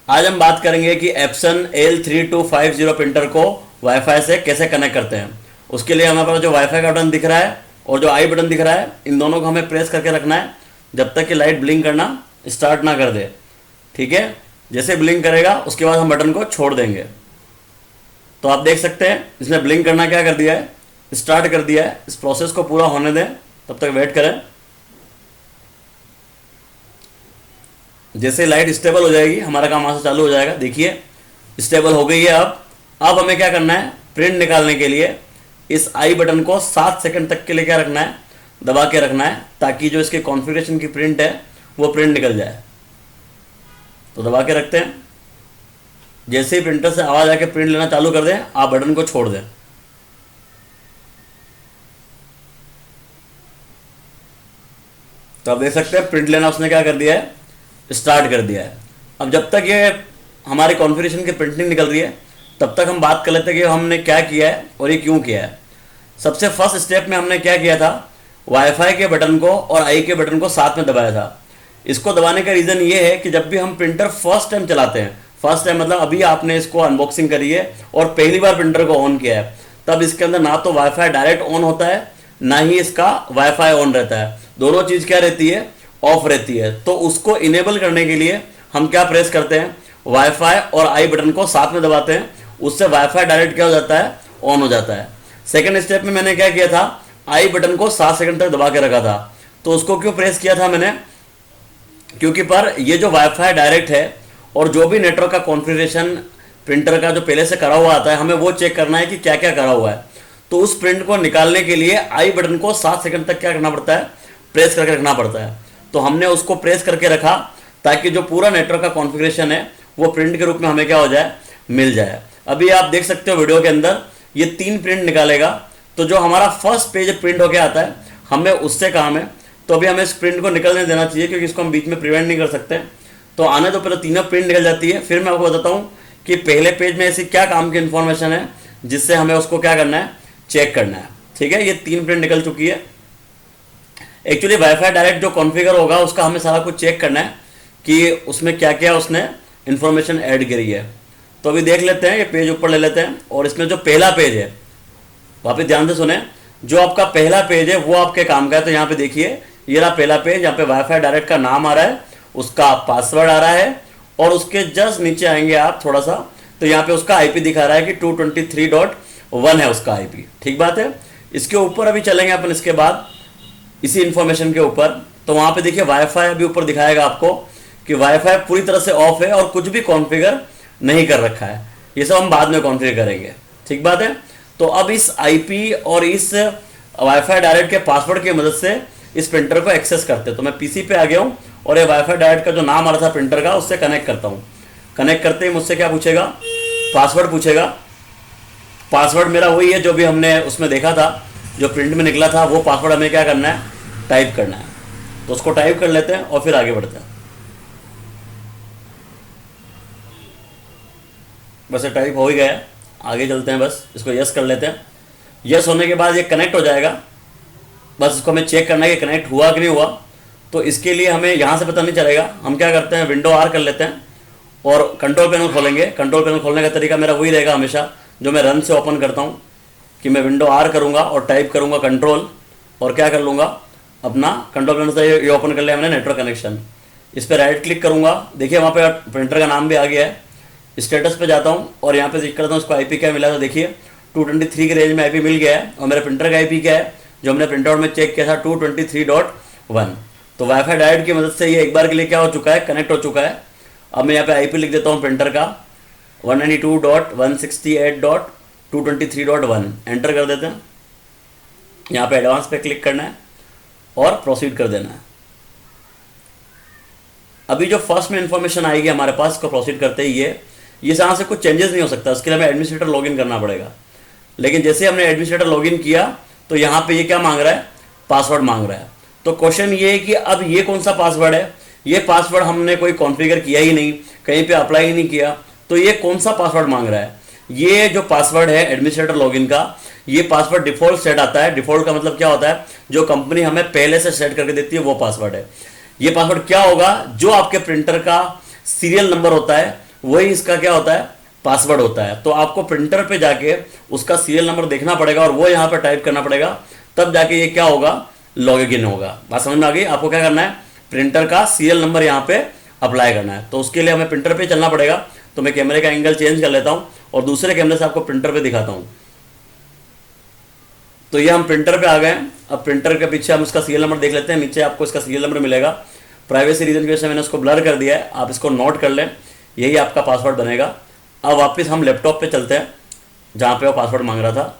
आज हम बात करेंगे कि एप्सन L3250 प्रिंटर को वाईफाई से कैसे कनेक्ट करते हैं। उसके लिए हमारे पास जो वाईफाई का बटन दिख रहा है और जो आई बटन दिख रहा है, इन दोनों को हमें प्रेस करके रखना है जब तक कि लाइट ब्लिंक करना स्टार्ट ना कर दे। ठीक है, जैसे ब्लिंक करेगा उसके बाद हम बटन को छोड़ देंगे। तो आप देख सकते हैं इसने ब्लिंक करना क्या कर दिया है, स्टार्ट कर दिया है। इस प्रोसेस को पूरा होने दें, तब तक वेट करें। जैसे लाइट स्टेबल हो जाएगी हमारा काम वहां से चालू हो जाएगा। देखिए स्टेबल हो गई है। अब हमें क्या करना है, प्रिंट निकालने के लिए इस आई बटन को 7 सेकंड तक के लिए क्या रखना है, दबा के रखना है, ताकि जो इसके कॉन्फ़िगरेशन की प्रिंट है वो प्रिंट निकल जाए। तो दबा के रखते हैं। जैसे ही प्रिंटर से आवाज आके प्रिंट लेना चालू कर दें, आप बटन को छोड़ दें। तो आप देख सकते हैं प्रिंट लेना उसने क्या कर दिया है, स्टार्ट कर दिया है। अब जब तक ये हमारे कॉन्फ़िगरेशन की प्रिंटिंग निकल रही है तब तक हम बात कर लेते हैं कि हमने क्या किया है और ये क्यों किया है। सबसे फर्स्ट स्टेप में हमने क्या किया था, वाईफाई के बटन को और आई के बटन को साथ में दबाया था। इसको दबाने का रीज़न ये है कि जब भी हम प्रिंटर फर्स्ट टाइम चलाते हैं, फर्स्ट टाइम मतलब अभी आपने इसको अनबॉक्सिंग करी है और पहली बार प्रिंटर को ऑन किया है, तब इसके अंदर ना तो वाईफाई डायरेक्ट ऑन होता है ना ही इसका वाईफाई ऑन रहता है। दोनों चीज़ क्या रहती है, ऑफ रहती है। तो उसको इनेबल करने के लिए हम क्या प्रेस करते हैं, वाईफाई और आई बटन को साथ में दबाते हैं। उससे वाईफाई डायरेक्ट क्या हो जाता है, ऑन हो जाता है। सेकंड स्टेप में मैंने क्या किया था, आई बटन को 7 सेकंड तक दबा के रखा था। तो उसको क्यों प्रेस किया था मैंने, क्योंकि पर ये जो वाईफाई डायरेक्ट है और जो भी नेटवर्क का कॉन्फ़िगरेशन प्रिंटर का जो पहले से करा हुआ आता है, हमें वो चेक करना है कि क्या क्या करा हुआ है। तो उस प्रिंट को निकालने के लिए आई बटन को 7 सेकंड तक क्या करना पड़ता है, प्रेस करके रखना पड़ता है। तो हमने उसको प्रेस करके रखा ताकि जो पूरा नेटवर्क का कॉन्फ़िगरेशन है वो प्रिंट के रूप में हमें क्या हो जाए, मिल जाए। अभी आप देख सकते हो वीडियो के अंदर ये 3 प्रिंट निकालेगा। तो जो हमारा फर्स्ट पेज प्रिंट होके आता है हमें उससे काम है। तो अभी हमें इस प्रिंट को निकलने देना चाहिए, क्योंकि इसको हम बीच में प्रिवेंट नहीं कर सकते। तो आने तो पहले तीनों प्रिंट निकल जाती है, फिर मैं आपको बताता हूँ कि पहले पेज में ऐसी क्या काम की इन्फॉर्मेशन है जिससे हमें उसको क्या करना है, चेक करना है। ठीक है, ये 3 प्रिंट निकल चुकी है। एक्चुअली वाईफाई डायरेक्ट जो कॉन्फ़िगर होगा उसका हमें सारा कुछ चेक करना है कि उसमें क्या क्या उसने इन्फॉर्मेशन ऐड करी है। तो अभी देख लेते हैं, ये पेज ऊपर ले लेते हैं और इसमें जो पहला पेज है, वापस ध्यान से सुने, जो आपका पहला पेज है वो आपके काम का है। तो यहाँ पे देखिए ये रहा पहला पेज, यहाँ पे वाईफाई डायरेक्ट का नाम आ रहा है, उसका पासवर्ड आ रहा है और उसके जस्ट नीचे आएंगे आप थोड़ा सा, तो यहाँ पे उसका आईपी दिखा रहा है कि 223.1 है उसका आईपी। ठीक बात है। इसके ऊपर अभी चलेंगे अपन, इसके बाद इसी इंफॉर्मेशन के ऊपर। तो वहाँ पे देखिए वाईफाई अभी ऊपर दिखाएगा आपको कि वाईफाई पूरी तरह से ऑफ है और कुछ भी कॉन्फ़िगर नहीं कर रखा है। ये सब हम बाद में कॉन्फ़िगर करेंगे। ठीक बात है। तो अब इस आईपी और इस वाईफाई डायरेक्ट के पासवर्ड की मदद से इस प्रिंटर को एक्सेस करते हैं। तो मैं पीसी पे आ गया हूँ और ये वाईफाई डायरेक्ट का जो नाम आ रहा था प्रिंटर का, उससे कनेक्ट करता हूँ। कनेक्ट करते ही मुझसे क्या पूछेगा, पासवर्ड पूछेगा। पासवर्ड मेरा वही है जो भी हमने उसमें देखा था, जो प्रिंट में निकला था, वो पासवर्ड हमें क्या करना है, टाइप करना है। तो उसको टाइप कर लेते हैं और फिर आगे बढ़ते हैं। बस ये टाइप हो ही गया, आगे चलते हैं। बस इसको यस कर लेते हैं। यस होने के बाद ये कनेक्ट हो जाएगा। बस इसको हमें चेक करना है कि कनेक्ट हुआ कि नहीं हुआ। तो इसके लिए हमें यहाँ से पता नहीं चलेगा, हम क्या करते हैं, विंडो आर कर लेते हैं और कंट्रोल पैनल खोलेंगे। कंट्रोल पैनल खोलने का तरीका मेरा वही रहेगा हमेशा जो मैं रन से ओपन करता हूँ, कि मैं विंडो आर करूँगा और टाइप करूँगा कंट्रोल और क्या कर लूँगा, अपना कंट्रोल पैनल से ये ओपन कर लिया मैंने, नेटवर्क कनेक्शन। इस पर राइट क्लिक करूँगा, देखिए वहाँ पे प्रिंटर का नाम भी आ गया है। स्टेटस पे जाता हूँ और यहाँ पे चेक करता हूँ उसको आईपी क्या मिला। तो देखिए 223 के रेंज में आईपी मिल गया है और मेरे प्रिंटर का आईपी क्या है, जो हमने प्रिंट आउट में चेक किया था, 223.1। तो वाईफाई डायरेक्ट की मदद से ये एक बार के लिए क्या हो चुका है, कनेक्ट हो चुका है। अब मैं यहाँ पे आईपी लिख देता हूँ प्रिंटर का 192.168.223.1, एंटर कर देते हैं। यहाँ पे एडवांस पे क्लिक करना है और प्रोसीड कर देना है। अभी जो फर्स्ट में इंफॉर्मेशन आएगी हमारे पास, इसको प्रोसीड करते ही ये यहाँ से कुछ चेंजेस नहीं हो सकता, उसके लिए हमें एडमिनिस्ट्रेटर लॉगिन करना पड़ेगा। लेकिन जैसे हमने एडमिनिस्ट्रेटर लॉगिन किया तो यहाँ पे ये क्या मांग रहा है, पासवर्ड मांग रहा है। तो क्वेश्चन ये है कि अब ये कौन सा पासवर्ड है, ये पासवर्ड हमने कोई कॉन्फ़िगर किया ही नहीं, कहीं पे अप्लाई ही नहीं किया, तो ये कौन सा पासवर्ड मांग रहा है। ये जो पासवर्ड है एडमिनिस्ट्रेटर लॉगिन का, ये पासवर्ड डिफ़ॉल्ट सेट आता है। डिफ़ॉल्ट का मतलब क्या होता है, जो कंपनी हमें पहले से सेट करके देती है वो पासवर्ड है। ये पासवर्ड क्या होगा, जो आपके प्रिंटर का सीरियल नंबर होता है वही इसका क्या होता है, पासवर्ड होता है। तो आपको प्रिंटर पे जाके उसका सीरियल नंबर देखना पड़ेगा और वो यहाँ पे टाइप करना पड़ेगा, तब जाके ये क्या होगा, लॉग इन होगा। बात समझ में आ गई? आपको क्या करना है, प्रिंटर का सीरियल नंबर यहाँ पे अप्लाई करना है। तो उसके लिए हमें प्रिंटर पे चलना पड़ेगा। तो मैं कैमरे का एंगल चेंज कर लेता हूँ और दूसरे कैमरे से आपको प्रिंटर पे दिखाता हूँ। तो ये हम प्रिंटर पे आ गए। अब प्रिंटर के पीछे हम इसका सीरियल नंबर देख लेते हैं। नीचे आपको इसका सीरियल नंबर मिलेगा। प्राइवेसी रीजन की वजह से मैंने उसको ब्लर कर दिया है, आप इसको नोट कर लें, यही आपका पासवर्ड बनेगा। अब वापस हम लैपटॉप पे चलते हैं जहाँ पे वो पासवर्ड मांग रहा था।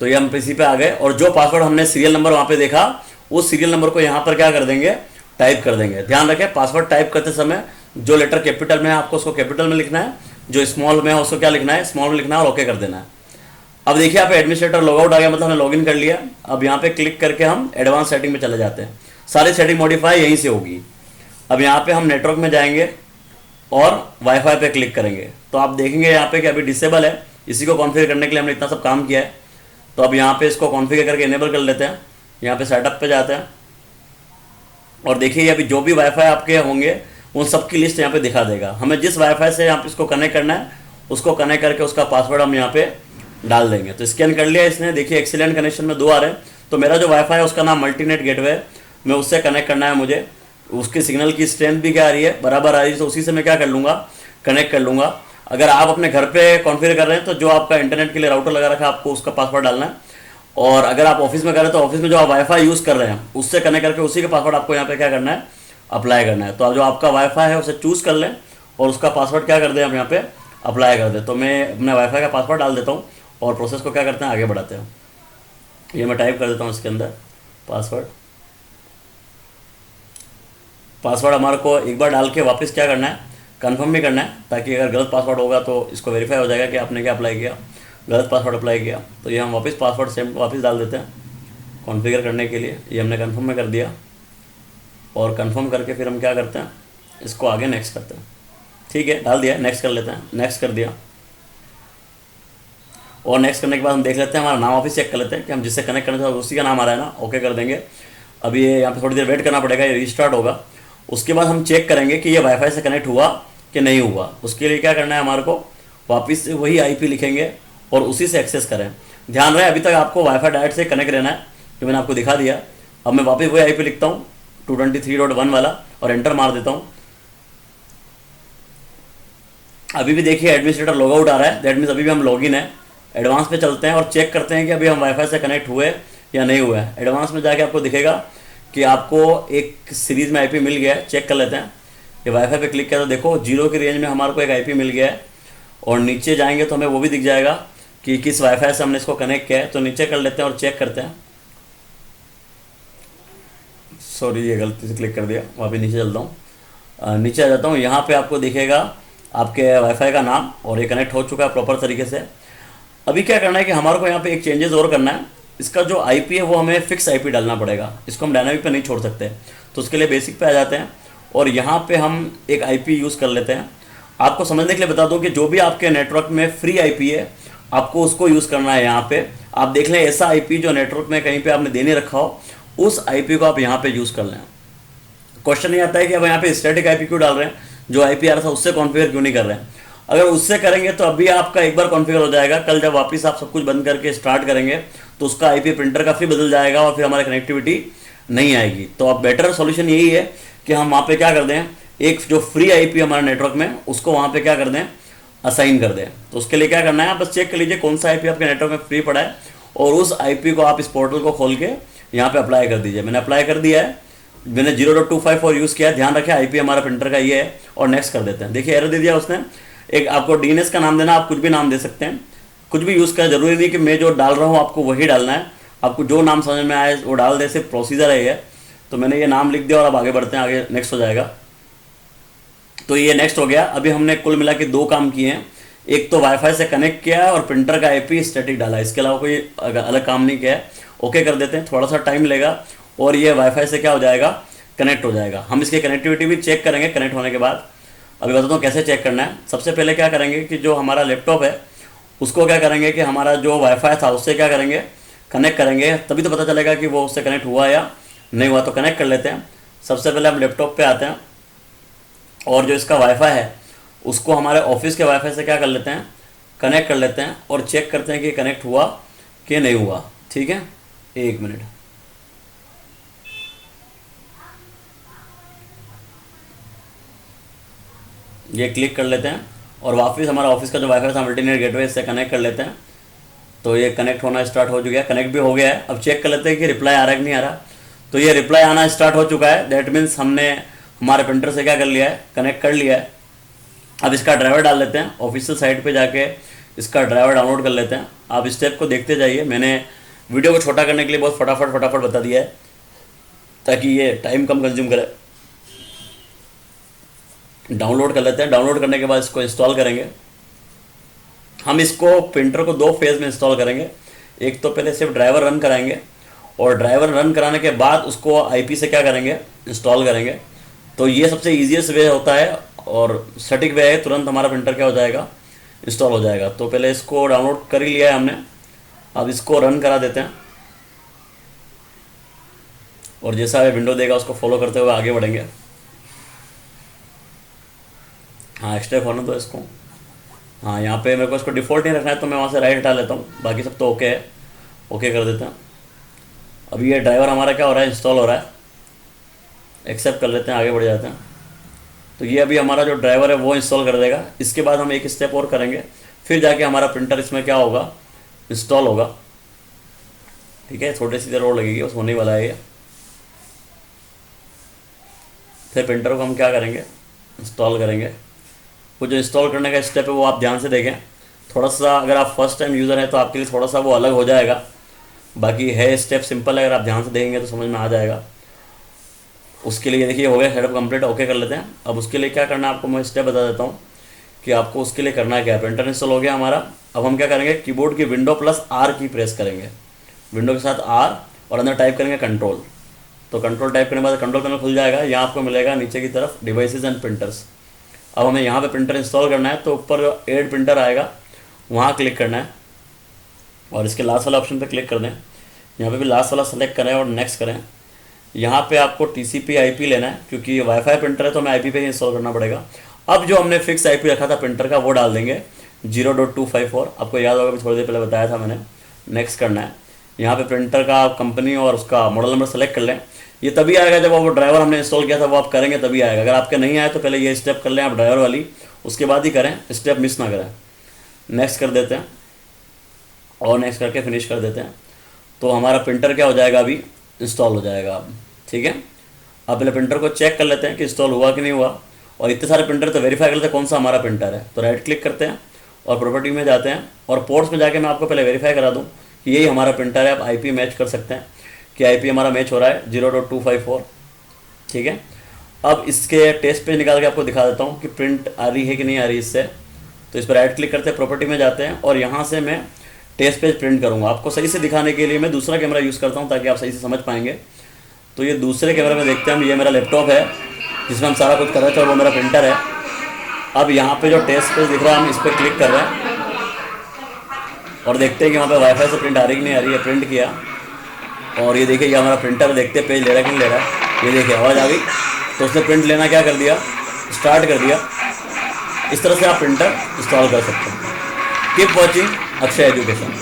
तो ये हम पीसी पे आ गए और जो पासवर्ड हमने सीरियल नंबर वहाँ पे देखा, उस सीरियल नंबर को यहाँ पर क्या कर देंगे, टाइप कर देंगे। ध्यान रखें, पासवर्ड टाइप करते समय जो लेटर कैपिटल में है आपको उसको कैपिटल में लिखना है, जो स्मॉल में है उसको क्या लिखना है, स्मॉल में लिखना है और ओके कर देना है। अब देखिए यहाँ पे एडमिनिस्ट्रेटर लॉगआउट आ गया, मतलब हमने लॉगिन कर लिया। अब यहाँ पे क्लिक करके हम एडवांस सेटिंग में चले जाते हैं। सारी सेटिंग मॉडिफाई यहीं से होगी। अब यहाँ पे हम नेटवर्क में जाएंगे और वाईफाई पे क्लिक करेंगे। तो आप देखेंगे यहाँ पे कि अभी डिसेबल है, इसी को कॉन्फ़िगर करने के लिए हमने इतना सब काम किया है। तो अब यहाँ पे इसको कॉन्फ़िगर करके इनेबल कर लेते हैं। यहाँ पे सेटअप पे जाते हैं और देखिए अभी जो भी वाईफाई आपके होंगे उन सब की लिस्ट यहाँ पे दिखा देगा। हमें जिस वाईफाई से यहाँ पे इसको कनेक्ट करना है उसको कनेक्ट करके उसका पासवर्ड हम यहाँ पे डाल देंगे। तो स्कैन कर लिया इसने, देखिए एक्सीलेंट कनेक्शन में 2 आ रहे हैं। तो मेरा जो वाईफाई है उसका नाम मल्टीनेट गेटवे है, मैं उससे कनेक्ट करना है मुझे। उसकी सिग्नल की स्ट्रेंथ भी क्या आ रही है, बराबर आ रही है। तो उसी से मैं क्या कर लूँगा, कनेक्ट कर लूँगा। अगर आप अपने घर पे कॉन्फ़िगर कर रहे हैं तो जो आपका इंटरनेट के लिए राउटर लगा रखा है आपको उसका पासवर्ड डालना है। और अगर आप ऑफिस में कर रहे हैं तो ऑफिस में जो आप वाईफाई यूज़ कर रहे हैं उससे कनेक्ट करके उसी का पासवर्ड आपको यहाँ पे क्या करना है, अप्लाई करना है। तो जो आपका वाईफाई है उसे चूज़ कर लें और उसका पासवर्ड क्या कर दें, आप यहाँ पे अप्लाई कर दें। तो मैं अपने वाईफाई का पासवर्ड डाल देता हूँ और प्रोसेस को क्या करते हैं, आगे बढ़ाते हैं। ये मैं टाइप कर देता हूँ इसके अंदर पासवर्ड हमारे को एक बार डाल के वापस क्या करना है, कंफर्म भी करना है, ताकि अगर गलत पासवर्ड होगा तो इसको वेरीफाई हो जाएगा कि आपने क्या अप्लाई किया, गलत पासवर्ड अप्लाई किया। तो ये हम वापस पासवर्ड सेम वापस डाल देते हैं कॉन्फ़िगर करने के लिए। ये हमने कंफर्म में कर दिया और कंफर्म करके फिर हम क्या करते हैं, इसको आगे नेक्स्ट करते हैं। ठीक है, डाल दिया, नेक्स्ट कर लेते हैं। नेक्स्ट कर दिया और नेक्स्ट करने के बाद हम देख लेते हैं, हमारा नाम वापस चेक कर लेते हैं कि हम जिससे कनेक्ट करना चाहते हैं उसी का नाम आ रहा है ना, ओके कर देंगे। अभी ये यहाँ पे थोड़ी देर वेट करना पड़ेगा, ये रिस्टार्ट होगा। उसके बाद हम चेक करेंगे कि ये वाईफाई से कनेक्ट हुआ कि नहीं हुआ। उसके लिए क्या करना है, हमारे को वापस से वही आईपी लिखेंगे और उसी से एक्सेस करें। ध्यान रहे अभी तक आपको वाईफाई डायरेक्ट से कनेक्ट रहना है, जो मैंने आपको दिखा दिया। अब मैं वापस वही आईपी लिखता हूँ 223.1 वाला और एंटर मार देता हूँ। अभी भी देखिए एडमिनिस्ट्रेटर लॉगआउट आ रहा है, दैट मीन्स अभी भी हम लॉगिन है। एडवांस पे चलते हैं और चेक करते हैं कि अभी हम वाईफाई से कनेक्ट हुए या नहीं हुए हैं। एडवांस में जाके आपको दिखेगा कि आपको एक सीरीज़ में आईपी मिल गया है, चेक कर लेते हैं। ये वाईफाई पे क्लिक किया तो देखो 0 की रेंज में हमारे को एक आईपी मिल गया है और नीचे जाएंगे तो हमें वो भी दिख जाएगा कि किस वाईफाई से हमने इसको कनेक्ट किया है। तो नीचे कर लेते हैं और चेक करते हैं। सॉरी, ये गलती से क्लिक कर दिया, वापस नीचे चलता हूँ। नीचे आ जाता हूँ, यहाँ पे आपको दिखेगा आपके वाईफाई का नाम और ये कनेक्ट हो चुका है प्रॉपर तरीके से। अभी क्या करना है कि हमारे को यहाँ पे एक चेंजेस और करना है। इसका जो आईपी है वो हमें फिक्स आईपी डालना पड़ेगा, इसको हम डायनामिक पे नहीं छोड़ सकते। तो उसके लिए बेसिक पे आ जाते हैं और यहाँ पे हम एक आईपी यूज़ कर लेते हैं। आपको समझने के लिए बता दूँ कि जो भी आपके नेटवर्क में फ्री आईपी है आपको उसको यूज़ करना है। यहाँ पे आप देख लें ऐसा आईपी जो नेटवर्क में कहीं पे आपने देने रखा हो, उस आईपी को आप यहाँ पे यूज़ कर लें। क्वेश्चन ये आता है कि अब यहाँ पे स्टैटिक आईपी क्यों डाल रहे हैं, जो आईपी आ रहा था उससे कॉन्फ़िगर क्यों नहीं कर रहे हैं। अगर उससे करेंगे तो अभी आपका एक बार कॉन्फ़िगर हो जाएगा, कल जब वापस आप सब कुछ बंद करके स्टार्ट करेंगे तो उसका आईपी प्रिंटर का फ्री बदल जाएगा और फिर हमारी कनेक्टिविटी नहीं आएगी। तो अब बेटर सोल्यूशन यही है कि हम वहाँ पे क्या कर दें, एक जो फ्री आईपी हमारे नेटवर्क में उसको वहाँ पे क्या कर दें, असाइन कर दें। तो उसके लिए क्या करना है, आप बस चेक कर लीजिए कौन सा आईपी आपके नेटवर्क में फ्री पड़ा है और उस आईपी को आप इस पोर्टल को खोल के यहाँ पे अप्लाई कर दीजिए। मैंने अप्लाई कर दिया है, मैंने 0.254 यूज़ किया है। ध्यान रखें आईपी हमारा प्रिंटर का ये है और नेक्स्ट कर देते हैं। देखिए एरर दे दिया उसने। एक आपको डीएनएस का नाम देना, आप कुछ भी नाम दे सकते हैं, कुछ भी यूज़ करें, जरूरी नहीं कि मैं जो डाल रहा हूँ आपको वही डालना है। आपको जो नाम समझ में आए वो डाल दे, सिर्फ प्रोसीजर है ये। तो मैंने ये नाम लिख दिया और अब आगे बढ़ते हैं, आगे नेक्स्ट हो जाएगा। तो ये नेक्स्ट हो गया। अभी हमने कुल मिला के 2 काम किए हैं, एक तो वाईफाई से कनेक्ट किया है और प्रिंटर का आईपी स्टैटिक डाला है। इसके अलावा कोई अलग काम नहीं किया है। ओके कर देते हैं, थोड़ा सा टाइम लेगा और ये वाईफाई से क्या हो जाएगा, कनेक्ट हो जाएगा। हम इसकी कनेक्टिविटी भी चेक करेंगे कनेक्ट होने के बाद। अभी बताता हूँ कैसे चेक करना है। सबसे पहले क्या करेंगे कि जो हमारा लैपटॉप है उसको क्या करेंगे कि हमारा जो वाईफाई था उससे क्या करेंगे, कनेक्ट करेंगे, तभी तो पता चलेगा कि वो उससे कनेक्ट हुआ या नहीं हुआ। तो कनेक्ट कर लेते हैं। सबसे पहले हम लैपटॉप पे आते हैं और जो इसका वाईफाई है उसको हमारे ऑफिस के वाईफाई से क्या कर लेते हैं, कनेक्ट कर लेते हैं और चेक करते हैं कि कनेक्ट हुआ कि नहीं हुआ। ठीक है, एक मिनट। ये क्लिक कर लेते हैं और वापस हमारा ऑफिस का जो वाईफाई था मल्टीनेट गेटवे इससे कनेक्ट कर लेते हैं। तो ये कनेक्ट होना स्टार्ट हो चुका है, कनेक्ट भी हो गया है। अब चेक कर लेते हैं कि रिप्लाई आ रहा है कि नहीं आ रहा। तो ये रिप्लाई आना स्टार्ट हो चुका है, दैट मीन्स हमने हमारे प्रिंटर से क्या कर लिया है, कनेक्ट कर लिया है। अब इसका ड्राइवर डाल लेते हैं, ऑफिशियल साइट पे जाके इसका ड्राइवर डाउनलोड कर लेते हैं। आप स्टेप को देखते जाइए, मैंने वीडियो को छोटा करने के लिए बहुत फटाफट बता दिया है ताकि ये टाइम कम कंज्यूम करे। डाउनलोड कर लेते हैं, डाउनलोड करने के बाद इसको इंस्टॉल करेंगे। हम इसको प्रिंटर को 2 फेज़ में इंस्टॉल करेंगे। एक तो पहले सिर्फ ड्राइवर रन कराएंगे और ड्राइवर रन कराने के बाद उसको आईपी से क्या करेंगे, इंस्टॉल करेंगे। तो ये सबसे ईजीएस्ट वे होता है और सटीक वे है, तुरंत हमारा प्रिंटर क्या हो जाएगा, इंस्टॉल हो जाएगा। तो पहले इसको डाउनलोड कर ही लिया है हमने, अब इसको रन करा देते हैं और जैसा विंडो देगा उसको फॉलो करते हुए आगे बढ़ेंगे। हाँ, स्टेप होना तो इसको, हाँ यहाँ पे मेरे को इसको डिफ़ॉल्ट नहीं रखना है तो मैं वहाँ से राइट हटा लेता हूँ, बाकी सब तो ओके है, ओके कर देते हैं। अभी ये ड्राइवर हमारा क्या हो रहा है, इंस्टॉल हो रहा है। एक्सेप्ट कर लेते हैं, आगे बढ़ जाते हैं। तो ये अभी हमारा जो ड्राइवर है वो इंस्टॉल कर देगा। इसके बाद हम एक स्टेप और करेंगे, फिर जाके हमारा प्रिंटर इसमें क्या होगा, इंस्टॉल होगा। ठीक है, थोड़ी सी देर और लगेगी, बस होने वाला है ये। फिर प्रिंटर को हम क्या करेंगे, इंस्टॉल करेंगे। वो जो इंस्टॉल करने का स्टेप है वो आप ध्यान से देखें। थोड़ा सा अगर आप फर्स्ट टाइम यूज़र हैं तो आपके लिए थोड़ा सा वो अलग हो जाएगा, बाकी है स्टेप सिंपल है, अगर आप ध्यान से देखेंगे तो समझ में आ जाएगा। उसके लिए देखिए हो गया सेटअप कंप्लीट, ओके कर लेते हैं। अब उसके लिए क्या करना है आपको मैं स्टेप बता देता हूँ कि आपको उसके लिए करना है क्या है। प्रिंटर इंस्टॉल हो गया हमारा। अब हम क्या करेंगे, कीबोर्ड की विंडो प्लस आर की प्रेस करेंगे, विंडो के साथ आर और अंदर टाइप करेंगे कंट्रोल। तो कंट्रोल टाइप करने के बाद कंट्रोल पैनल खुल जाएगा, यहाँ आपको मिलेगा नीचे की तरफ डिवाइसेज एंड प्रिंटर्स। अब हमें यहाँ पे प्रिंटर इंस्टॉल करना है तो ऊपर ऐड प्रिंटर आएगा, वहाँ क्लिक करना है और इसके लास्ट वाला ऑप्शन पे क्लिक कर दें। यहाँ पे भी लास्ट वाला सेलेक्ट करें और नेक्स्ट करें। यहाँ पे आपको TCP IP लेना है, क्योंकि ये वाईफाई प्रिंटर है तो हमें IP पे ही इंस्टॉल करना पड़ेगा। अब जो हमने फिक्स IP रखा था प्रिंटर का वो डाल देंगे 0.254, आपको याद होगा, थोड़ी देर पहले बताया था मैंने। नेक्स्ट करना है, यहाँ पे प्रिंटर का कंपनी और उसका मॉडल नंबर सेलेक्ट कर लें। ये तभी आएगा जब वो ड्राइवर हमने इंस्टॉल किया था वो आप करेंगे तभी आएगा। अगर आपके नहीं आए तो पहले ये स्टेप कर लें आप ड्राइवर वाली, उसके बाद ही करें, स्टेप मिस ना करें। नेक्स्ट कर देते हैं और नेक्स्ट करके फिनिश कर देते हैं। तो हमारा प्रिंटर क्या हो जाएगा, अभी इंस्टॉल हो जाएगा अब। ठीक है, अब पहले प्रिंटर को चेक कर लेते हैं कि इंस्टॉल हुआ कि नहीं हुआ। और इतने सारे प्रिंटर तो वेरीफाई कर लेते हैं कौन सा हमारा प्रिंटर है। तो राइट क्लिक करते हैं और प्रॉपर्टी में जाते हैं और पोर्ट्स में जाके मैं आपको पहले वेरीफाई करा दूं कि यही हमारा प्रिंटर है। आप IP मैच कर सकते हैं कि IP हमारा मैच हो रहा है 0.254। ठीक है, अब इसके टेस्ट पेज निकाल के आपको दिखा देता हूँ कि प्रिंट आ रही है कि नहीं आ रही इससे। तो इस पर राइट क्लिक करते हैं, प्रॉपर्टी में जाते हैं और यहाँ से मैं टेस्ट पेज प्रिंट करूँगा। आपको सही से दिखाने के लिए मैं दूसरा कैमरा यूज़ करता हूँ ताकि आप सही से समझ पाएंगे। तो ये दूसरे कैमरे में देखते हैं हम, ये मेरा लैपटॉप है जिसमें हम सारा कुछ कर रहे थे और वो मेरा प्रिंटर है। अब यहाँ पे जो टेस्ट पेज दिख रहा है हम इस पर क्लिक कर रहे हैं और देखते हैं कि वहाँ पे वाईफाई से प्रिंट आ रही कि नहीं आ रही है। प्रिंट किया और ये देखिए ये हमारा प्रिंटर, देखते हैं पेज ले रहा है कि नहीं ले रहा है। ये देखिए आवाज़ आ गई, तो उसने प्रिंट लेना क्या कर दिया, स्टार्ट कर दिया। इस तरह से आप प्रिंटर इंस्टॉल कर सकते हैं। Keep watching Akshay education.